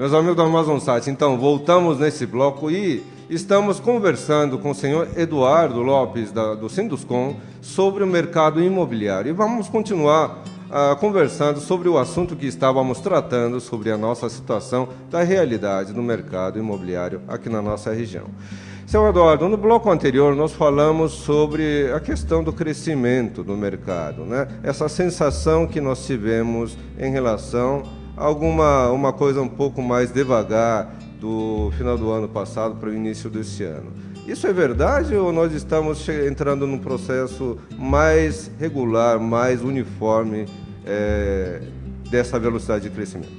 Meus amigos do Amazon Site, então, voltamos nesse bloco e estamos conversando com o senhor Eduardo Lopes, do Sinduscom, sobre o mercado imobiliário. E vamos continuar conversando sobre o assunto que estávamos tratando, sobre a nossa situação da realidade do mercado imobiliário aqui na nossa região. Seu Eduardo, no bloco anterior nós falamos sobre a questão do crescimento do mercado, né? Essa sensação que nós tivemos em relação a uma coisa um pouco mais devagar do final do ano passado para o início desse ano. Isso é verdade ou nós estamos entrando num processo mais regular, mais uniforme dessa velocidade de crescimento?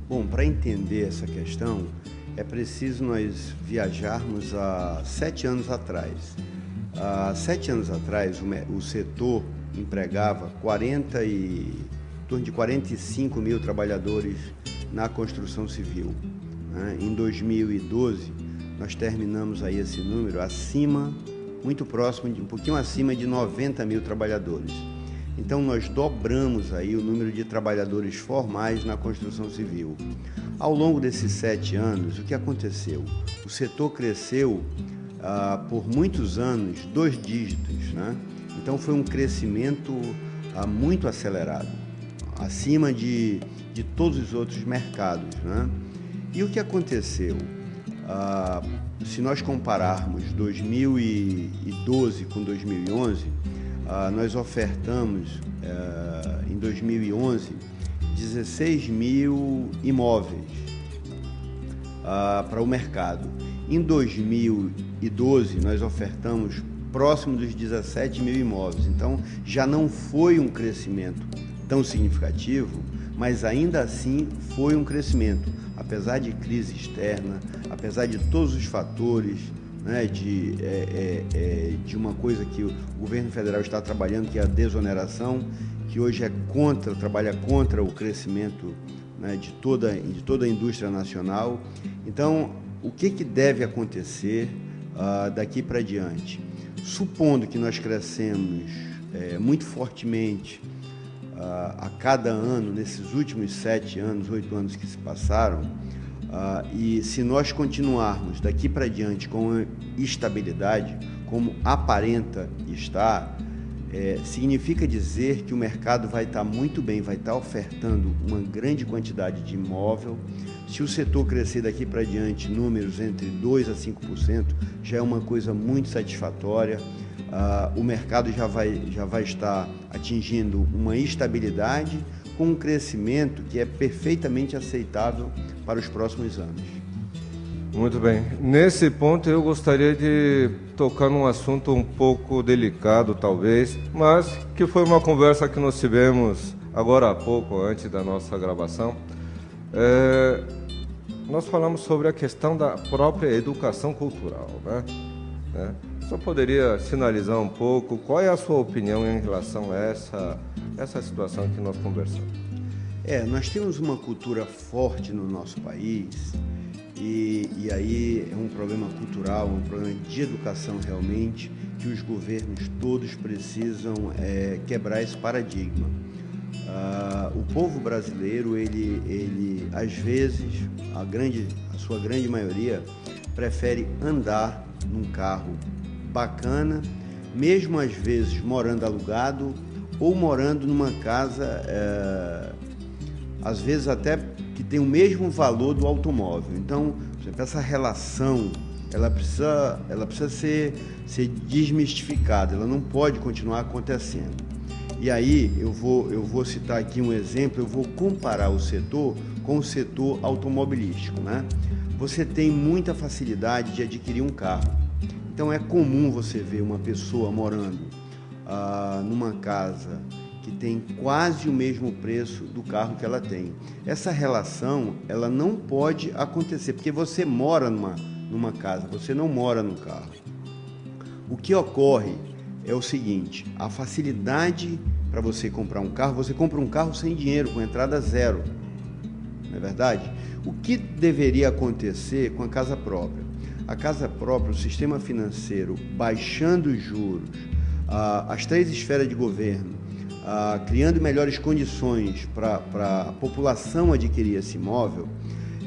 Bom, para entender essa questão, é preciso nós viajarmos há 7 anos atrás. Há 7 anos atrás, o setor empregava em torno de 45 mil trabalhadores na construção civil. Em 2012, nós terminamos aí esse número muito próximo, um pouquinho acima de 90 mil trabalhadores. Então, nós dobramos aí o número de trabalhadores formais na construção civil. Ao longo desses 7 anos, o que aconteceu? O setor cresceu por muitos anos 2 dígitos, né? Então, foi um crescimento muito acelerado, acima de todos os outros mercados, né? E o que aconteceu? Se nós compararmos 2012 com 2011, nós ofertamos em 2011 16 mil imóveis para o mercado. Em 2012 nós ofertamos próximo dos 17 mil imóveis. Então já não foi um crescimento tão significativo, mas ainda assim foi um crescimento, apesar de crise externa, apesar de todos os fatores, né, de uma coisa que o governo federal está trabalhando, que é a desoneração, que hoje trabalha contra o crescimento, né, de toda a indústria nacional. Então, o que deve acontecer daqui para diante? Supondo que nós crescemos muito fortemente a cada ano, nesses últimos 7 anos, 8 anos que se passaram, e se nós continuarmos daqui para diante com estabilidade, como aparenta estar, significa dizer que o mercado vai estar muito bem, vai estar ofertando uma grande quantidade de imóvel. Se o setor crescer daqui para diante, números entre 2% a 5%, já é uma coisa muito satisfatória. O mercado já vai estar atingindo uma estabilidade com um crescimento que é perfeitamente aceitável para os próximos anos. Muito bem. Nesse ponto eu gostaria de tocar num assunto um pouco delicado, talvez, mas que foi uma conversa que nós tivemos agora há pouco, antes da nossa gravação. Nós falamos sobre a questão da própria educação cultural, né? Só poderia sinalizar um pouco qual é a sua opinião em relação a essa situação que nós conversamos? Nós temos uma cultura forte no nosso país e aí é um problema cultural, um problema de educação realmente, que os governos todos precisam quebrar esse paradigma. O povo brasileiro, ele às vezes, a sua grande maioria, prefere andar num carro bacana, mesmo às vezes morando alugado ou morando numa casa, às vezes até que tem o mesmo valor do automóvel. Então, por exemplo, essa relação, ela precisa ser desmistificada, ela não pode continuar acontecendo. E aí, eu vou citar aqui um exemplo, eu vou comparar o setor com o setor automobilístico, né? Você tem muita facilidade de adquirir um carro. Então é comum você ver uma pessoa morando numa casa que tem quase o mesmo preço do carro que ela tem. Essa relação, ela não pode acontecer, porque você mora numa casa, você não mora no carro. O que ocorre é o seguinte: a facilidade para você comprar um carro, você compra um carro sem dinheiro, com entrada zero, não é verdade? O que deveria acontecer com a casa própria? A casa própria, o sistema financeiro baixando os juros, as 3 esferas de governo criando melhores condições para a população adquirir esse imóvel,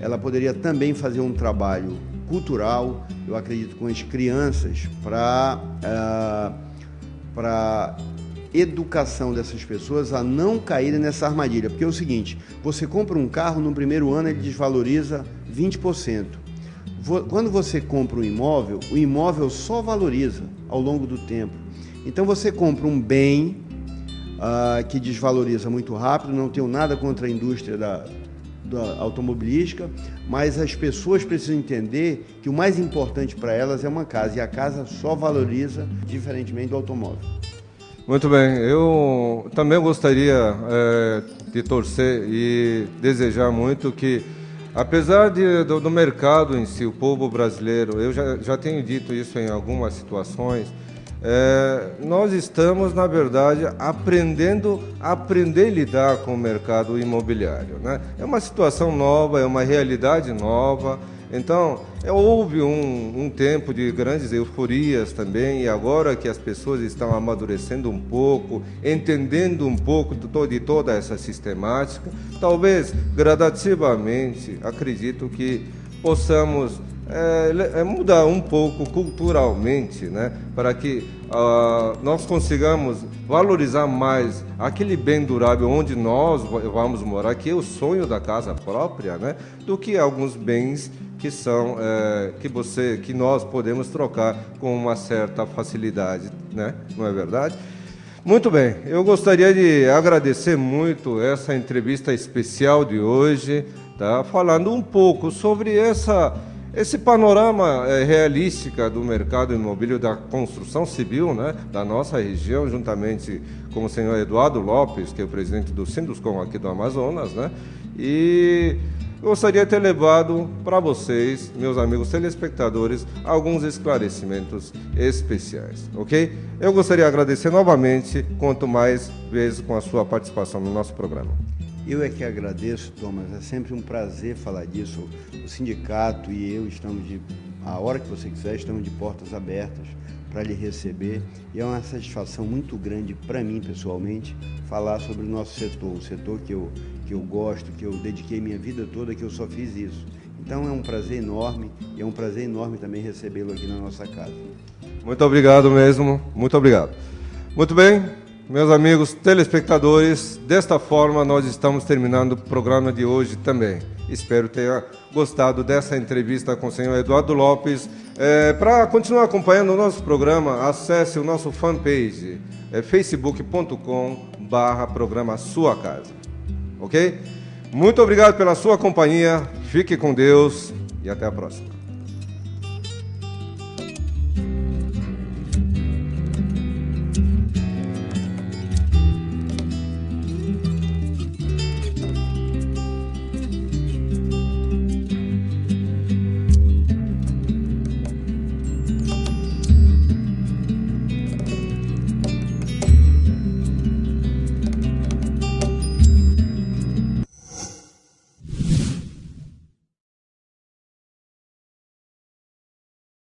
ela poderia também fazer um trabalho cultural, eu acredito, com as crianças, para educação dessas pessoas a não caírem nessa armadilha. Porque é o seguinte, você compra um carro, no primeiro ano ele desvaloriza 20%. Quando você compra um imóvel, o imóvel só valoriza ao longo do tempo. Então você compra um bem que desvaloriza muito rápido, não tenho nada contra a indústria da automobilística, mas as pessoas precisam entender que o mais importante para elas é uma casa, e a casa só valoriza diferentemente do automóvel. Muito bem, eu também gostaria de torcer e desejar muito que, apesar do mercado em si, o povo brasileiro, eu já tenho dito isso em algumas situações, nós estamos, na verdade, aprender a lidar com o mercado imobiliário, né? É uma situação nova, é uma realidade nova. Então, houve um tempo de grandes euforias também, e agora que as pessoas estão amadurecendo um pouco, entendendo um pouco de toda essa sistemática, talvez gradativamente, acredito que possamos mudar um pouco culturalmente, né, para que nós consigamos valorizar mais aquele bem durável onde nós vamos morar, que é o sonho da casa própria, né, do que alguns bens que são que nós podemos trocar com uma certa facilidade, né? Não é verdade? Muito bem, eu gostaria de agradecer muito essa entrevista especial de hoje, tá? Falando um pouco sobre esse panorama realística do mercado imobiliário, da construção civil, né, da nossa região, juntamente com o senhor Eduardo Lopes, que é o presidente do Sinduscom aqui do Amazonas, né? E gostaria de ter levado para vocês, meus amigos telespectadores, alguns esclarecimentos especiais, ok? Eu gostaria de agradecer novamente, quanto mais vezes com a sua participação no nosso programa. Eu é que agradeço, Thomas, é sempre um prazer falar disso. O sindicato e eu estamos a hora que você quiser, estamos de portas abertas para lhe receber, e é uma satisfação muito grande para mim, pessoalmente, falar sobre o nosso setor, o setor que eu gosto, que eu dediquei minha vida toda, que eu só fiz isso. Então é um prazer enorme, e é um prazer enorme também recebê-lo aqui na nossa casa. Muito obrigado mesmo, muito obrigado. Muito bem, meus amigos telespectadores, desta forma nós estamos terminando o programa de hoje também. Espero tenha gostado dessa entrevista com o senhor Eduardo Lopes. Para continuar acompanhando o nosso programa, acesse o nosso fanpage, facebook.com/programa Sua Casa. Ok? Muito obrigado pela sua companhia, fique com Deus e até a próxima.